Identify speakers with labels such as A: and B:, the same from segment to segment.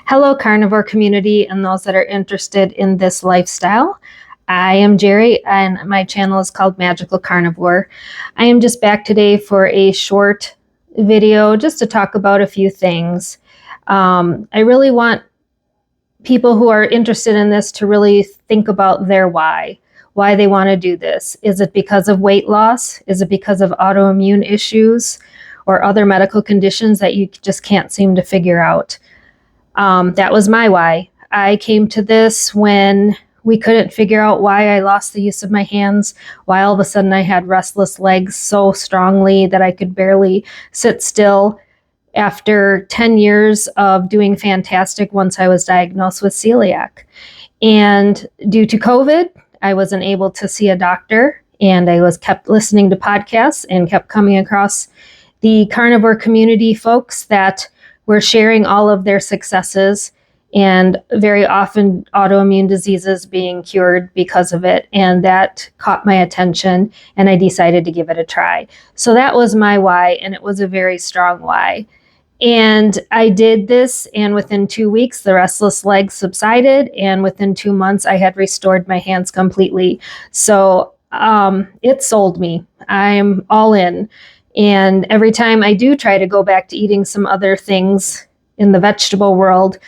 A: Hello, carnivore community and those that are interested in this lifestyle. I am Jerry, and my channel is called Magical Carnivore. I am just back today for a short video just to talk about a few things. I really want people who are interested in this to really think about their why they want to do this. Is it because of weight loss? Is it because of autoimmune issues or other medical conditions that you just can't seem to figure out? That was my why. I came to this when we couldn't figure out why I lost the use of my hands, why all of a sudden I had restless legs so strongly that I could barely sit still after 10 years of doing fantastic once I was diagnosed with celiac. And due to COVID, I wasn't able to see a doctor, and I was kept listening to podcasts and kept coming across the carnivore community folks that were sharing all of their successes and very often autoimmune diseases being cured because of it. And that caught my attention, and I decided to give it a try. So that was my why, and it was a very strong why. And I did this, and within 2 weeks, the restless legs subsided, and within 2 months, I had restored my hands completely. So it sold me. I'm all in. And every time I do try to go back to eating some other things in the vegetable world,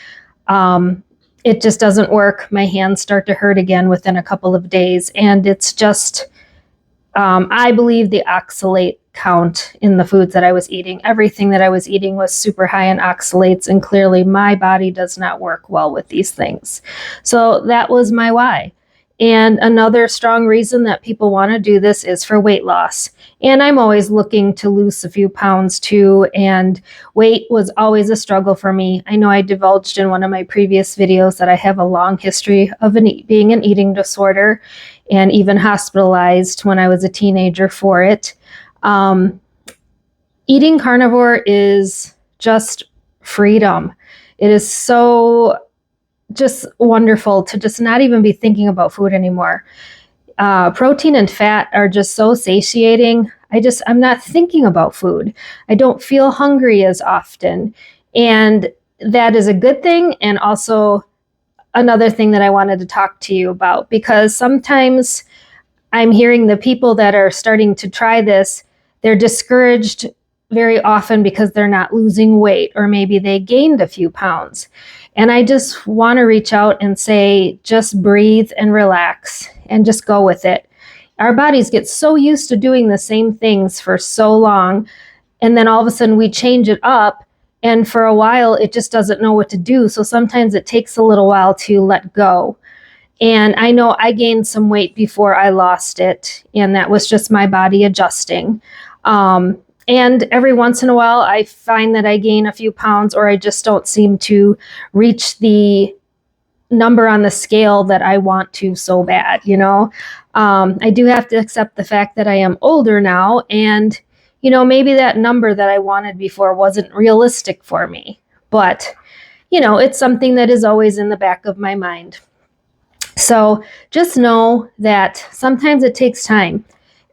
A: it just doesn't work. My hands start to hurt again within a couple of days. And it's just, I believe the oxalate count in the foods that I was eating, everything that I was eating was super high in oxalates. And clearly my body does not work well with these things. So that was my why. And another strong reason that people want to do this is for weight loss. And I'm always looking to lose a few pounds too. And weight was always a struggle for me. I know I divulged in one of my previous videos that I have a long history of being an eating disorder and even hospitalized when I was a teenager for it. Eating carnivore is just freedom. It is so just wonderful to just not even be thinking about food anymore. Protein and fat are just so satiating. I'm not thinking about food. I don't feel hungry as often. And that is a good thing. And also another thing that I wanted to talk to you about, because sometimes I'm hearing the people that are starting to try this, they're discouraged very often because they're not losing weight, or maybe they gained a few pounds. And I just want to reach out and say, just breathe and relax and just go with it. Our bodies get so used to doing the same things for so long, and then all of a sudden we change it up, and for a while it just doesn't know what to do. So sometimes it takes a little while to let go. And I know I gained some weight before I lost it, and that was just my body adjusting. And every once in a while, I find that I gain a few pounds, or I just don't seem to reach the number on the scale that I want to so bad, I do have to accept the fact that I am older now, and, maybe that number that I wanted before wasn't realistic for me. But, it's something that is always in the back of my mind. So just know that sometimes it takes time.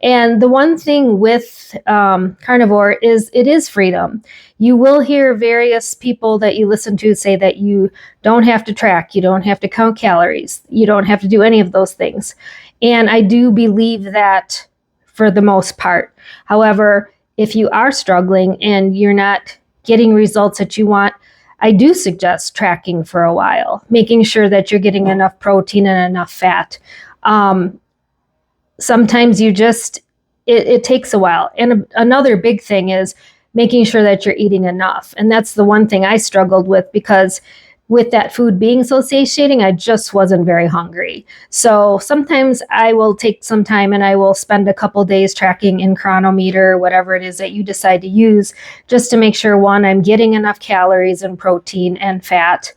A: And the one thing with carnivore is it is freedom. You will hear various people that you listen to say that you don't have to track, you don't have to count calories, you don't have to do any of those things. And I do believe that for the most part. However, if you are struggling and you're not getting results that you want, I do suggest tracking for a while, making sure that you're getting enough protein and enough fat. Sometimes it takes a while. And another big thing is making sure that you're eating enough. And that's the one thing I struggled with, because with that food being so satiating, I just wasn't very hungry. So sometimes I will take some time and I will spend a couple days tracking in Chronometer, whatever it is that you decide to use, just to make sure, one, I'm getting enough calories and protein and fat.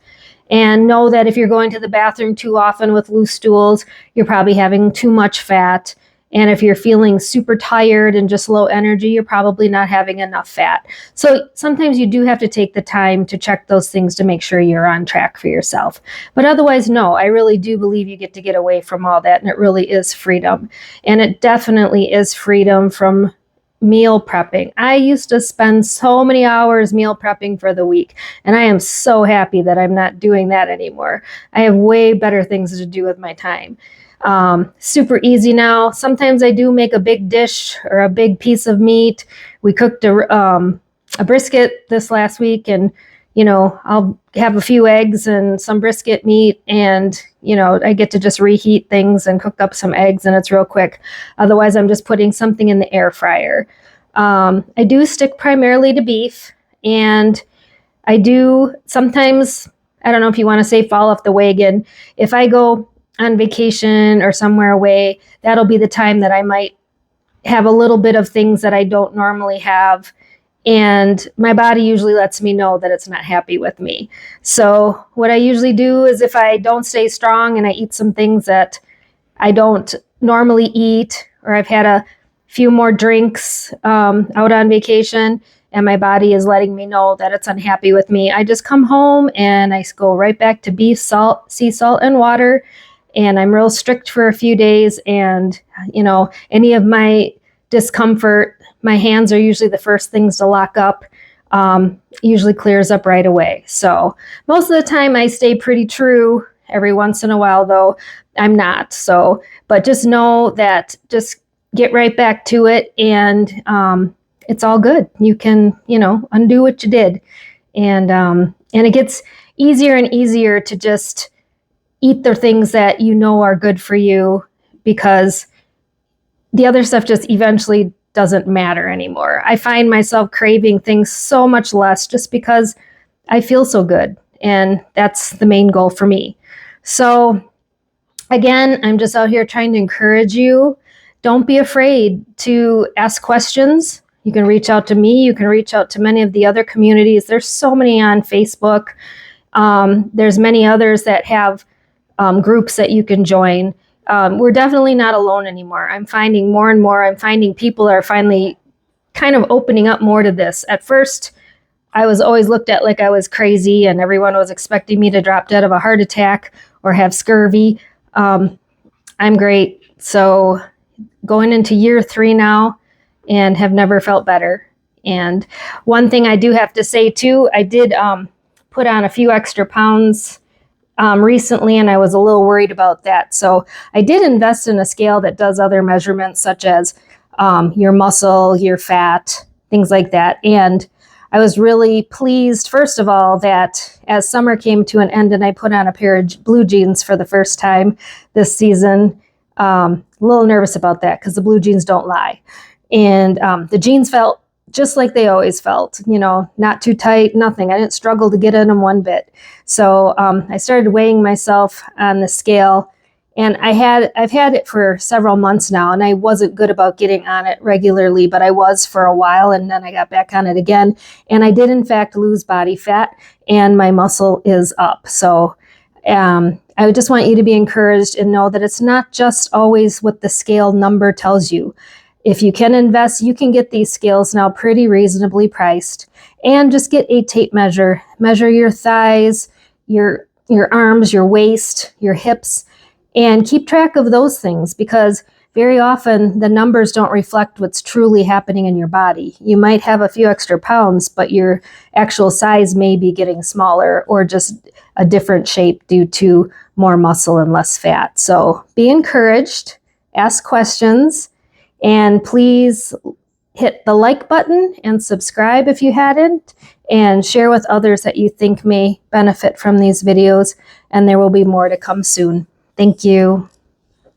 A: And know that if you're going to the bathroom too often with loose stools, you're probably having too much fat. And if you're feeling super tired and just low energy, you're probably not having enough fat. So sometimes you do have to take the time to check those things to make sure you're on track for yourself. But otherwise, no, I really do believe you get to get away from all that. And it really is freedom. And it definitely is freedom from meal prepping. I used to spend so many hours meal prepping for the week, and I am so happy that I'm not doing that anymore. I have way better things to do with my time. Super easy now. Sometimes I do make a big dish or a big piece of meat. We cooked a brisket this last week, and I'll have a few eggs and some brisket meat, and I get to just reheat things and cook up some eggs, and it's real quick. Otherwise, I'm just putting something in the air fryer. I do stick primarily to beef, and I do sometimes, I don't know if you want to say fall off the wagon. If I go on vacation or somewhere away, that'll be the time that I might have a little bit of things that I don't normally have. And my body usually lets me know that it's not happy with me. So what I usually do is if I don't stay strong and I eat some things that I don't normally eat, or I've had a few more drinks out on vacation, and my body is letting me know that it's unhappy with me, I just come home and I go right back to beef, salt, sea salt, and water. And I'm real strict for a few days. And, any of my discomfort, my hands are usually the first things to lock up, usually clears up right away. So most of the time I stay pretty true. Every once in a while, though, I'm not. So, but just know that just get right back to it, and it's all good. You can, undo what you did. And it gets easier and easier to just eat the things that are good for you, because the other stuff just eventually doesn't matter anymore. I find myself craving things so much less just because I feel so good. And that's the main goal for me. So again, I'm just out here trying to encourage you. Don't be afraid to ask questions. You can reach out to me. You can reach out to many of the other communities. There's so many on Facebook. There's many others that have groups that you can join. We're definitely not alone anymore. I'm finding more and more, I'm finding people are finally kind of opening up more to this. At first, I was always looked at like I was crazy, and everyone was expecting me to drop dead of a heart attack or have scurvy. I'm great. So going into year 3 now, and have never felt better. And one thing I do have to say too, I did put on a few extra pounds recently, and I was a little worried about that. So I did invest in a scale that does other measurements, such as your muscle, your fat, things like that. And I was really pleased, first of all, that as summer came to an end and I put on a pair of blue jeans for the first time this season, a little nervous about that because the blue jeans don't lie. And the jeans felt just like they always felt, not too tight, nothing. I didn't struggle to get in them one bit. So I started weighing myself on the scale, and I've had it for several months now, and I wasn't good about getting on it regularly, but I was for a while, and then I got back on it again. And I did, in fact, lose body fat, and my muscle is up. So I just want you to be encouraged and know that it's not just always what the scale number tells you. If you can invest, you can get these scales now pretty reasonably priced. And just get a tape measure. Measure your thighs, your arms, your waist, your hips, and keep track of those things, because very often the numbers don't reflect what's truly happening in your body. You might have a few extra pounds, but your actual size may be getting smaller, or just a different shape due to more muscle and less fat. So be encouraged, ask questions, and please hit the like button and subscribe if you hadn't, and share with others that you think may benefit from these videos. And there will be more to come soon. Thank you.